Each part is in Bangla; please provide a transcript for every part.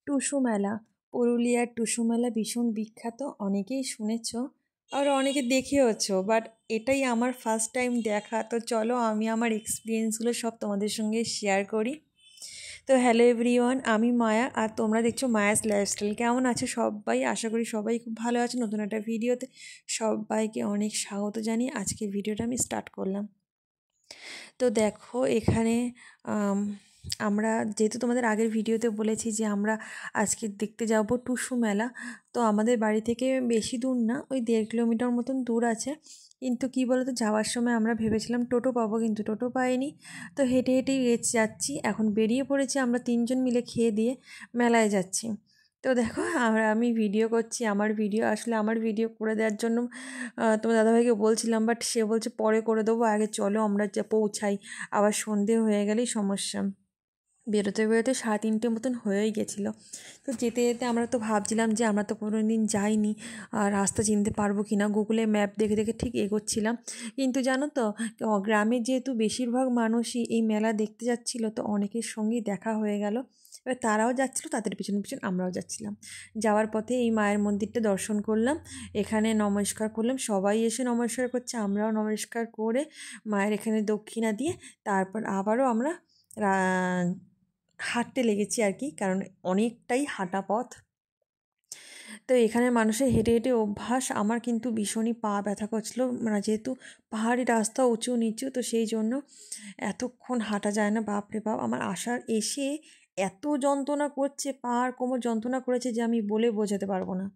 টুসু মেলা। পুরুলিয়ার টুসু মেলা ভীষণ বিখ্যাত, অনেকেই শুনেছ আর অনেকে দেখেওছো, বাট এটাই আমার ফার্স্ট টাইম দেখা। তো চলো আমি আমার এক্সপিরিয়েন্সগুলো সব তোমাদের সঙ্গে শেয়ার করি। তো হ্যালো এভরিওয়ান, আমি মায়া আর তোমরা দেখছো মায়াস লাইফস্টাইল। কেমন আছে সবাই? আশা করি সবাই খুব ভালো আছে। নতুন একটা ভিডিওতে সবাইকে অনেক স্বাগত জানিয়ে আজকের ভিডিওটা আমি স্টার্ট করলাম। তো দেখো এখানে আম, আমরা যেহেতু তোমাদের আগের ভিডিওতে বলেছি যে আমরা আজকে দেখতে যাব টুসু মেলা। তো আমাদের বাড়ি থেকে বেশি দূর না, ওই 1.5 কিলোমিটার মতন দূর আছে। কিন্তু কী বলো তো, যাওয়ার সময় আমরা ভেবেছিলাম টোটো পাবো, কিন্তু টোটো পাইনি। তো হেঁটে হেঁটেই যাচ্ছি। এখন বেরিয়ে পড়েছি আমরা 3জন মিলে খেয়ে দিয়ে মেলায় যাচ্ছি। তো দেখো আমি ভিডিও করছি, আমার ভিডিও করে দেওয়ার জন্য তোমার দাদাভাইকে বলছিলাম, বাট সে বলছে পরে করে দেবো, আগে চলো আমরা যা পৌঁছাই, আবার সন্ধে হয়ে গেলেই সমস্যা। বেরোতে বেরোতে 3:30 মতন হয়েই গেছিলো। তো যেতে যেতে আমরা তো ভাবছিলাম যে আমরা তো কোনো দিন যাইনি, আর রাস্তা চিনতে পারবো কি না, গুগলে ম্যাপ দেখে দেখে ঠিক এগোচ্ছিলাম। কিন্তু জানো তো, গ্রামে যেহেতু বেশিরভাগ মানুষই এই মেলা দেখতে যাচ্ছিলো, তো অনেকের সঙ্গেই দেখা হয়ে গেল। এবার তারাও যাচ্ছিলো, তাদের পিছন পিছন আমরাও যাচ্ছিলাম। যাওয়ার পথে এই মায়ের মন্দিরটা দর্শন করলাম, এখানে নমস্কার করলাম, সবাই এসে নমস্কার করছে, আমরাও নমস্কার করে মায়ের এখানে দক্ষিণা দিয়ে তারপর আবারও আমরা হাঁটতে লেগেছি আর কি, কারণ অনেকটাই হাঁটা পথ। তো এখানে মানুষের হেঁটে হেঁটে অভ্যাস, আমার কিন্তু ভীষণই পা ব্যথা করছিল, মানে যেহেতু পাহাড়ি রাস্তা উঁচু নিচু, তো সেই জন্য এতক্ষণ হাঁটা যায় না। বাপরে বাপ, আমার এসে এত যন্ত্রণা করছে, পা আর কোমর যন্ত্রণা করেছে যে আমি বলে বোঝাতে পারবো না।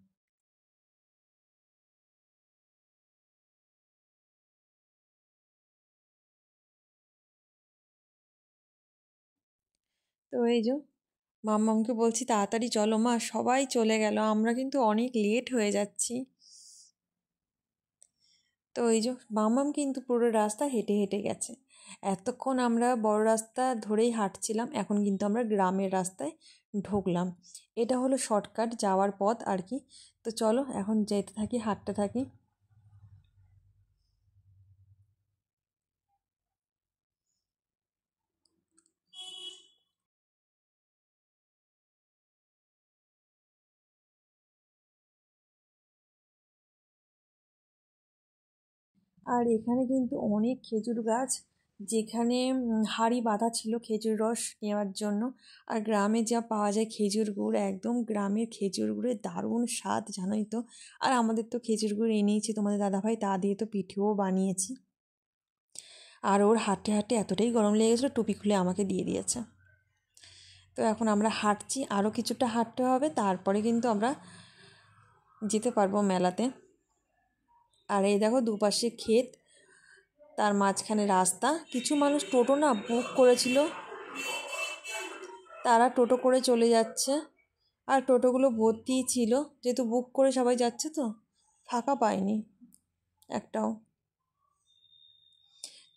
তো এই যে মাম্মামকে বলছি তাড়াতাড়ি চলো মা, সবাই চলে গেল, আমরা কিন্তু অনেক লেট হয়ে যাচ্ছি। তো এই যে মাম্মাম কিন্তু পুরো রাস্তা হেঁটে হেঁটে গেছে। এতক্ষণ আমরা বড় রাস্তা ধরেই হাঁটছিলাম, এখন কিন্তু আমরা গ্রামের রাস্তায় ঢুকলাম। এটা হলো শর্টকাট যাওয়ার পথ আর কি। তো চলো এখন যেতে থাকি, হাঁটতে থাকি। আর এখানে কিন্তু অনেক খেজুর গাছ, যেখানে হাঁড়ি বাঁধা ছিল খেজুর রস নেওয়ার জন্য। আর গ্রামে যা পাওয়া যায় খেজুর গুড়, একদম গ্রামের খেজুর গুড়ের দারুণ স্বাদ, জানোই তো। আর আমাদের তো খেজুর গুড় এনেইছি তোমাদের দাদাভাই, তা দিয়ে তো পিঠেও বানিয়েছি। আর ওর হাঁটতে হাঁটতে এতটাই গরম লেগে গেছিলো, টুপি খুলে আমাকে দিয়ে দিয়েছে। তো এখন আমরা হাঁটছি, আরও কিছুটা হাঁটতে হবে, তারপরে কিন্তু আমরা যেতে পারবো মেলাতে। আর এই দেখো দুপাশে ক্ষেত, তার মাঝখানে রাস্তা। কিছু মানুষ টোটো না বুক করেছিল, তারা টোটো করে চলে যাচ্ছে। আর টোটোগুলো ভর্তিই ছিল, যেহেতু বুক করে সবাই যাচ্ছে, তো ফাঁকা পায়নি একটাও।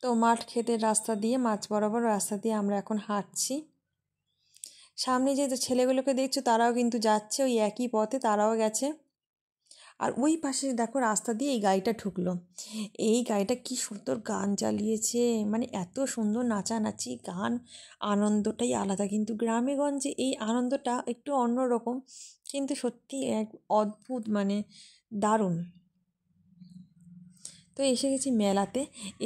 তো মাঠ ক্ষেতের রাস্তা দিয়ে, মাছ বরাবর রাস্তা দিয়ে আমরা এখন হাঁটছি। সামনে যে ছেলেগুলোকে দেখছো তারাও কিন্তু যাচ্ছে ওই একই পথে, তারাও গেছে। আর ওই পাশে দেখো রাস্তা দিয়ে এই গাড়িটা ঢুকলো। এই গাড়িটা কি সুন্দর গান চালিয়েছে, মানে এত সুন্দর নাচানাচি গান, আনন্দটাই আলাদা। কিন্তু গ্রামে গঞ্জে এই আনন্দটা একটু অন্যরকম, কিন্তু সত্যি এক অদ্ভুত, মানে দারুণ। তো এসে গেছি মেলাতে।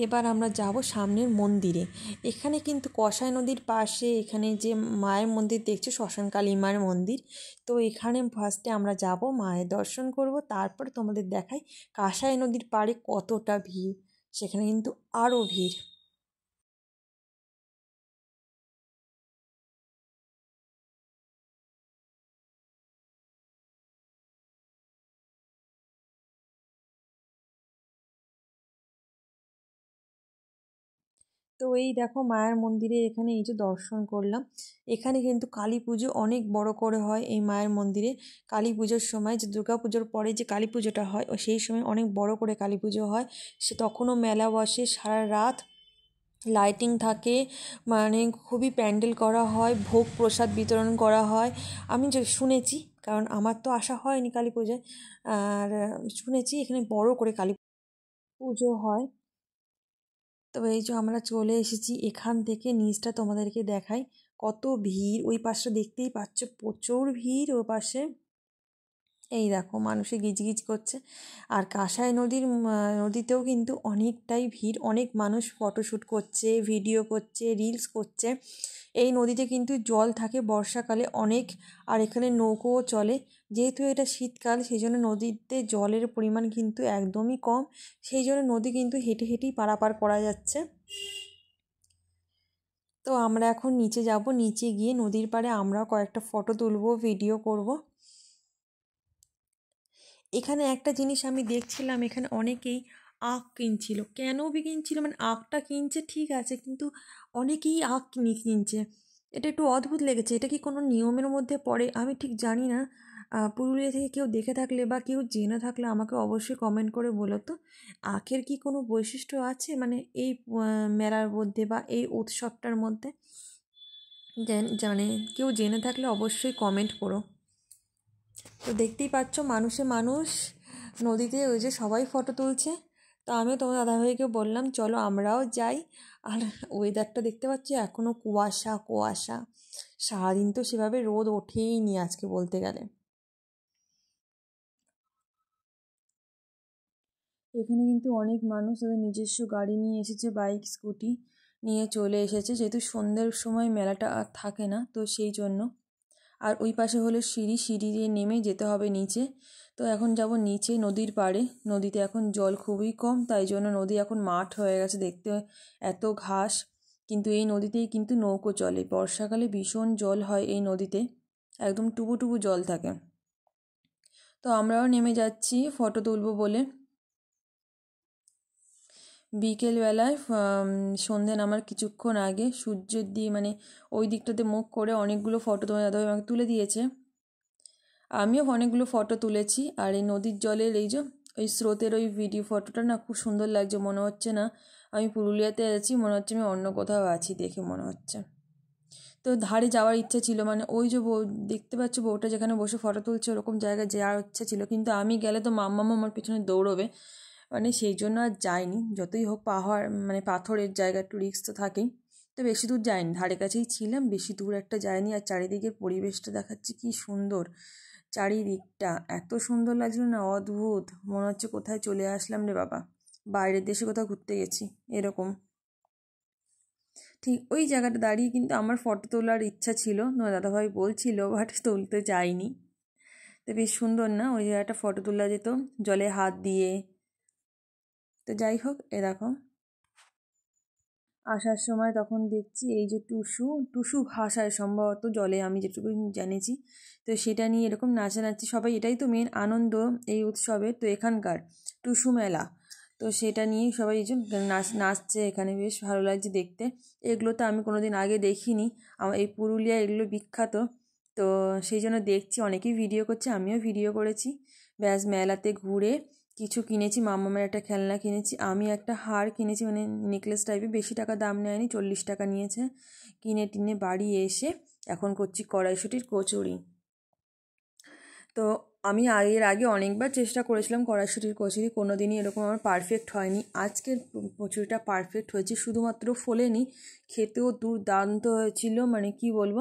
এবার আমরা যাব সামনের মন্দিরে। এখানে কিন্তু কসাই নদীর পাশে, এখানে যে মায়ের মন্দির দেখছো, শ্মশান কালী মায়ের মন্দির। তো এখানে ফার্স্টে আমরা যাব, মায়ের দর্শন করব, তারপরে তোমাদের দেখাই কাঁসাই নদীর পাড়ে কতটা ভিড়। সেখানে কিন্তু আরও ভিড়। তো এই দেখো মায়ের মন্দিরে এখানে এই যে দর্শন করলাম। এখানে কিন্তু কালী পুজো অনেক বড় করে হয় এই মায়ের মন্দিরে। কালী পুজোর সময়, যে দুর্গা পুজোর পরে যে কালী পুজোটা হয়, ও সেই সময় অনেক বড় করে কালী পুজো হয়। সে তখনও মেলা বসে সারা রাত, লাইটিং থাকে, মানে খুবই প্যান্ডেল করা হয়, ভোগ প্রসাদ বিতরণ করা হয়। আমি যে শুনেছি, কারণ আমার তো আসা হয়নি কালী পুজোয়, আর শুনেছি এখানে বড় করে কালী পুজো হয়। তবে এই যে আমরা চলে এসেছি, এখান থেকে নিচটা তোমাদেরকে দেখাই। কত ভিড়, ওই পাশটা দেখতেই পাচ্ছ প্রচুর ভিড় ওই পাশে। এই দেখো মানুষে গিজগিজ করছে। আর কাঁসাই নদীতেও কিন্তু অনেকটাই ভিড়, অনেক মানুষ ফটোশ্যুট করছে, ভিডিও করছে, রিলস করছে। এই নদীতে কিন্তু জল থাকে বর্ষাকালে অনেক, আর এখানে নৌকোও চলে। যেহেতু এটা শীতকাল সেই জন্য নদীতে জলের পরিমাণ কিন্তু একদমই কম, সেই জন্য নদী কিন্তু হেঁটে হেঁটেই পারাপার করা যাচ্ছে। তো আমরা এখন নিচে যাব, নিচে গিয়ে নদীর পাড়ে আমরাও কয়েকটা ফটো তুলবো, ভিডিও করব। এখানে একটা জিনিস আমি দেখছিলাম, এখানে অনেকেই আখ কিনছিল। কেন কিনছিল মানে আখটা কিনছে ঠিক আছে, কিন্তু অনেকেই আখ কিনছে। এটা একটু অদ্ভুত লেগেছে। এটা কি কোনো নিয়মের মধ্যে পড়ে আমি ঠিক জানি না। পুরুলিয়া থেকে কেউ দেখে থাকলে বা কেউ জেনে থাকলে আমাকে অবশ্যই কমেন্ট করে বলো তো, আখের কি কোনো বৈশিষ্ট্য আছে মানে এই মেলার মধ্যে বা এই উৎসবটার মধ্যে? মানে কেউ জেনে থাকলে অবশ্যই কমেন্ট করো। তো দেখতেই পাচ্ছ মানুষ নদীতে, ওই যে সবাই ফটো তুলছে। তো আমি তোমার দাদাভাইকে বললাম চলো আমরাও যাই। আর ওয়েদারটা দেখতে পাচ্ছি এখনও কুয়াশা কুয়াশা, সারাদিন তো সেভাবে রোদ ওঠেই নি আজকে বলতে গেলে। এখানে কিন্তু অনেক মানুষ তাদের নিজস্ব গাড়ি নিয়ে এসেছে, বাইক স্কুটি নিয়ে চলে এসেছে, যেহেতু সন্ধ্যের সময় মেলাটা আর থাকে না তো সেই জন্য। আর ওই পাশে হলো সিঁড়ি দিয়ে নেমে যেতে হবে নিচে। তো এখন যাব নিচে নদীর পাড়ে। নদীতে এখন জল খুবই কম, তাই জন্য নদী এখন মাঠ হয়ে গেছে দেখতে, এত ঘাস। কিন্তু এই নদীতেই কিন্তু নৌকো চলে, বর্ষাকালে ভীষণ জল হয় এই নদীতে, একদম টুবু টুবু জল থাকে। তো আমরাও নেমে যাচ্ছি ফটো তুলবো বলে। বিকেলবেলায় সন্ধে নামার কিছুক্ষণ আগে সূর্যের দিয়ে মানে ওই দিকটাতে মুখ করে অনেকগুলো ফটো তোমার দাদাভাই আমাকে তুলে দিয়েছে। আমিও অনেকগুলো ফটো তুলেছি। আর এই নদীর জলের এই যে ওই স্রোতের ওই ভিডিও ফটোটা না খুব সুন্দর লাগছে, মনে হচ্ছে না আমি পুরুলিয়াতে আছি, মনে হচ্ছে আমি অন্য কোথাও আছি দেখে মনে হচ্ছে। তো ধারে যাওয়ার ইচ্ছে ছিল, মানে ওই যে বউ দেখতে পাচ্ছ বউটা যেখানে বসে ফটো তুলছে ওরকম জায়গায় যাওয়ার ইচ্ছে ছিল, কিন্তু আমি গেলে তো মাম্মা আমার পিছনে দৌড়বে, মানে সেই জন্য আর যাইনি। যতই হোক পাহাড় মানে পাথরের জায়গা, একটু রিস্ক তো থাকেই। তো বেশি দূর যাইনি, ধারে কাছেই ছিলাম, বেশি দূর একটা যাইনি। আর চারিদিকের পরিবেশটা দেখাচ্ছি কি সুন্দর, চারিদিকটা এত সুন্দর লাগছিল না, অদ্ভুত, মনে হচ্ছে কোথায় চলে আসলাম রে বাবা, বাইরের দেশে কোথাও ঘুরতে গেছি এরকম। ঠিক ওই জায়গাটা দাঁড়িয়ে কিন্তু আমার ফটো তোলার ইচ্ছা ছিল, দাদাভাই বলছিল, বাট তুলতে চাইনি। তো বেশ সুন্দর না ওই জায়গাটা, ফটো তোলা যেত জলে হাত দিয়ে। তো যাই হোক, এ দেখো আসার সময় তখন দেখছি এই যে টুসু টুসু ভাষায় সম্ভবত জলে, আমি যেটুকু জেনেছি। তো সেটা নিয়ে এরকম নাচানাচি, সবাই এটাই তো মেন আনন্দ এই উৎসবে, তো এখানকার টুসু মেলা। তো সেটা নিয়েই সবাই এই যে নাচছে এখানে, বেশ ভালো লাগছে দেখতে। এগুলো তো আমি কোনোদিন আগে দেখিনি, আমার এই পুরুলিয়া এগুলো বিখ্যাত। তো সেই জন্য দেখছি অনেকেই ভিডিও করছে, আমিও ভিডিও করেছি। ব্যাস মেলাতে ঘুরে কিছু কিনেছি, মামামের একটা খেলনা কিনেছি, আমি একটা হার কিনেছি মানে নেকলেস টাইপের, বেশি টাকা দাম নেয়নি, 40 টাকা নিয়েছে। কিনে টিনে বাড়ি এসে এখন করছি কড়াইশুঁটির কচুরি। তো আমি এর আগে অনেকবার চেষ্টা করেছিলাম কড়াইশুঁটির কচুরি, কোনো দিনই এরকম আমার পারফেক্ট হয়নি। আজকের কচুরিটা পারফেক্ট হয়েছে, শুধুমাত্র ফোলেনি, খেতেও দুর্দান্ত হয়েছিল, মানে কি বলবো,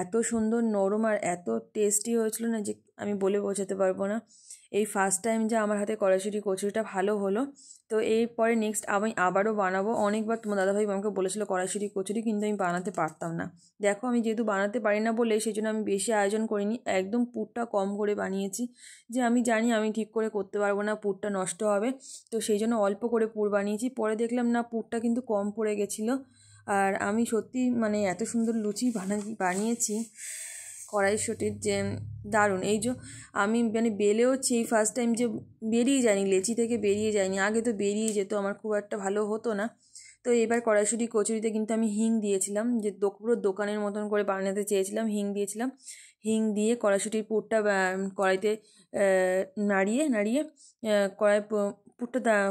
এত সুন্দর নরম আর এত টেস্টি হয়েছিল না যে আমি বলে বোঝাতে পারবো না। এই ফার্স্ট টাইম যে আমার হাতে কড়াইশুঁটি কচুরিটা ভালো হলো। তো এরপরে নেক্সট আমি আবারও বানাবো। অনেকবার তোমার দাদাভাই আমাকে বলেছিল কড়াইশুঁটি কচুরি, কিন্তু আমি বানাতে পারতাম না। দেখো আমি যেহেতু বানাতে পারি না বলে সেই জন্য আমি বেশি আয়োজন করিনি, একদম পুরটা কম করে বানিয়েছি, যে আমি জানি আমি ঠিক করে করতে পারবো না, পুরটা নষ্ট হবে। তো সেই জন্য অল্প করে পুর বানিয়েছি, পরে দেখলাম না পুরটা কিন্তু কম পড়ে গেছিলো। আর আমি সত্যি মানে এত সুন্দর লুচি বানিয়েছি কড়াইশুঁটির, যে দারুণ। এই যে আমি মানে বেলেওছি এই ফার্স্ট টাইম, যে বেরিয়ে যায়নি, লেচি থেকে বেরিয়ে যায়নি, আগে তো বেরিয়ে যেত, আমার খুব একটা ভালো হতো না। তো এবার কড়াইশুঁটি কচুরিতে কিন্তু আমি হিং দিয়েছিলাম, যে পুরো দোকানের মতন করে বানাতে চেয়েছিলাম, হিং দিয়েছিলাম। হিং দিয়ে কড়াইশুঁটির পুরটা কড়াইতে নাড়িয়ে নাড়িয়ে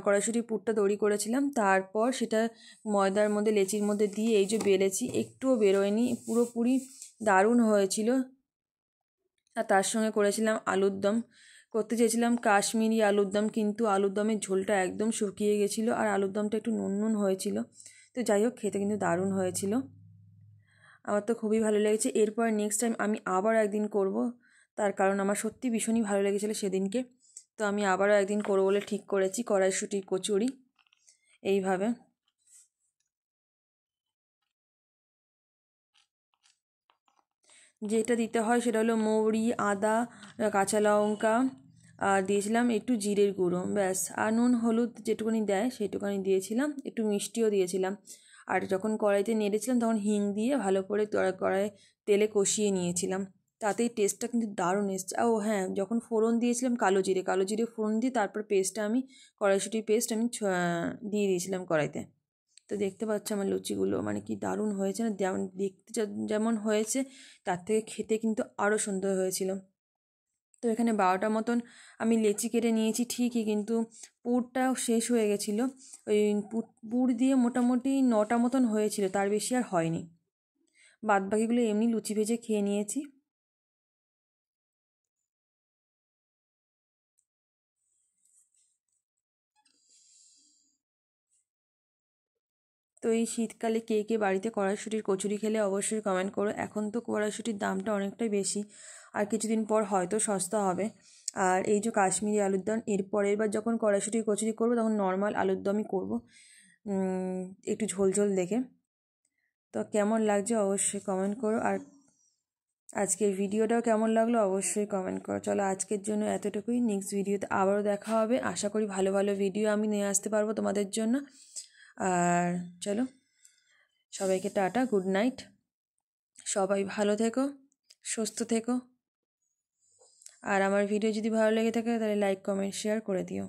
কড়াইশুঁটির পুরটা তৈরি করেছিলাম। তারপর সেটা ময়দার মধ্যে লেচির মধ্যে দিয়ে এই যে বেলেছি, একটুও বেরোয়নি, পুরোপুরি দারুণ হয়েছিল। আর তার সঙ্গে করেছিলাম আলুর দম, করতে চেয়েছিলাম কাশ্মীরি আলুর দম, কিন্তু আলুর দমের ঝোলটা একদম শুকিয়ে গেছিলো আর আলুর দমটা একটু নুন নুন হয়েছিল। তো যাই হোক, খেতে কিন্তু দারুণ হয়েছিল। আমার তো খুবই ভালো লেগেছে। এরপর নেক্সট টাইম আমি আবার একদিন করব, তার কারণ আমার সত্যি ভীষণই ভালো লেগেছিলো সেদিনকে। তো আমি আবারও একদিন করবো বলে ঠিক করেছি কড়াইশুঁটির কচুরি এইভাবে। যেটা দিতে হয় সেটা হলো মৌরি, আদা, কাঁচা লঙ্কা, আর দিয়েছিলাম একটু জিরের গুঁড়ো, ব্যাস। আর নুন হলুদ যেটুকুনি দেয় সেটুকুনি দিয়েছিলাম, একটু মিষ্টিও দিয়েছিলাম। আর যখন কড়াইতে নেড়েছিলাম তখন হিং দিয়ে ভালো করে কড়াই তেলে কষিয়ে নিয়েছিলাম, তাতেই টেস্টটা কিন্তু দারুণ এসছে। ও হ্যাঁ, যখন ফোড়ন দিয়েছিলাম কালো জিরে ফোড়ন দিয়ে তারপর পেস্টটা আমি কড়াইশুঁটির পেস্ট আমি দিয়ে দিয়েছিলাম কড়াইতে। তো দেখতে পাচ্ছ আমার লুচিগুলো মানে কি দারুণ হয়েছে না, যেমন দেখতে যেমন হয়েছে তার থেকে খেতে কিন্তু আরও সুন্দর হয়েছিল। তো এখানে 12টা মতন আমি লেচি কেটে নিয়েছি ঠিকই, কিন্তু পুরটাও শেষ হয়ে গেছিলো। ওই পুর দিয়ে মোটামুটি 9টা মতন হয়েছিল, তার বেশি আর হয়নি। বাদবাকিগুলো এমনি লুচি ভেজে খেয়ে নিয়েছি। তো এই শীতকালে কে কে বাড়িতে কড়াইশুঁটির কচুরি খেলে অবশ্যই কমেন্ট করো। এখন তো কড়াইশুঁটির দামটা অনেকটাই বেশি, আর কিছুদিন পর হয়তো সস্তা হবে। আর এই যে কাশ্মীরি আলুর দম, এর পরের বার যখন কড়াইশুঁটির কচুরি করবো তখন নর্মাল আলুর দমই করবো, একটু ঝোল ঝোল দেখে। তো কেমন লাগছে অবশ্যই কমেন্ট করো, আর আজকের ভিডিওটাও কেমন লাগলো অবশ্যই কমেন্ট করো। চলো আজকের জন্য এতটুকুই, নেক্সট ভিডিওতে আবারও দেখা হবে। আশা করি ভালো ভালো ভিডিও আমি নিয়ে আসতে পারবো তোমাদের জন্য। আর চলো, সবাইকে টাটা, গুড নাইট। সবাই ভালো থেকো, সুস্থ থেকো। আর আমার ভিডিও যদি ভালো লেগে থাকে তাহলে লাইক কমেন্ট শেয়ার করে দিও।